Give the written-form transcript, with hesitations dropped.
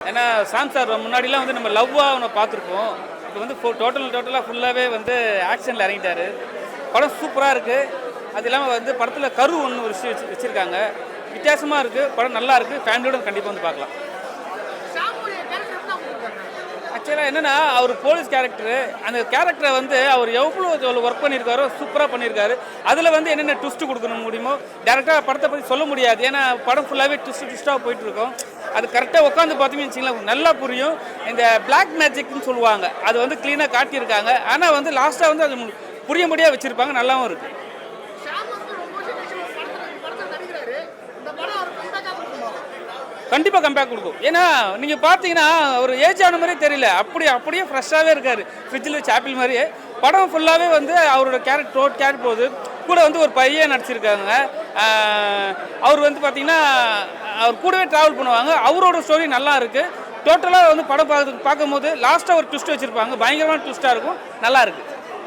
ஏன்னா சாம் சார் முன்னாடிலாம் வந்து நம்ம லவ்வாக அவனை பார்த்துருப்போம். இப்போ வந்து டோட்டலாக ஃபுல்லாகவே வந்து ஆக்ஷனில் இறங்கிட்டாரு. படம் சூப்பராக இருக்குது. அது இல்லாமல் வந்து படத்தில் கரு ஒன்று ஒரு விஷயம் வச்சுருக்காங்க. வித்தியாசமாக இருக்குது. படம் நல்லா இருக்குது. ஃபேமிலியோட கண்டிப்பாக வந்து பார்க்கலாம். ஆக்சுவலாக என்னென்னா அவர் போலீஸ் கேரக்டரு, அந்த கேரக்டரை வந்து அவர் எவ்வளோ ஒர்க் பண்ணியிருக்காரோ சூப்பராக பண்ணியிருக்காரு. அதில் வந்து என்னென்ன ட்விஸ்ட்டு கொடுக்கணும் முடியுமோ டேரெக்டாக படத்தை பற்றி சொல்ல முடியாது. ஏன்னா படம் ஃபுல்லாகவே ட்விஸ்ட்டாக போயிட்டுருக்கோம். அது கரெக்டாக உட்காந்து பார்த்தீங்கன்னு வச்சிங்களேன் நல்லா புரியும். இந்த பிளாக் மேஜிக்னு சொல்லுவாங்க, அது வந்து க்ளீனாக காட்டியிருக்காங்க. ஆனால் வந்து லாஸ்ட்டாக வந்து அது புரியும்படியாக வச்சுருப்பாங்க. நல்லாவும் இருக்குது. கண்டிப்பாக கம்பேக் கொடுக்கும். ஏன்னா நீங்கள் பார்த்தீங்கன்னா ஒரு ஏஜ் ஆன மாதிரியே தெரியல. அப்படியே ஃப்ரெஷ்ஷாகவே இருக்கார். ஃப்ரிட்ஜில் வச்சு ஆப்பிள் மாதிரியே. படம் ஃபுல்லாகவே வந்து அவரோட கேரக்டர் போகுது. கூட வந்து ஒரு பையன் நடிச்சிருக்காங்க. அவர் வந்து பார்த்தீங்கன்னா அவர் கூடவே ட்ராவல் பண்ணுவாங்க. அவரோட ஸ்டோரி நல்லா இருக்குது. டோட்டலாக வந்து படம் பார்க்கும்போது லாஸ்ட்டாக ஒரு ட்விஸ்ட் வச்சுருப்பாங்க. பயங்கரமான ட்விஸ்ட்டாக இருக்கும். நல்லா இருக்குது.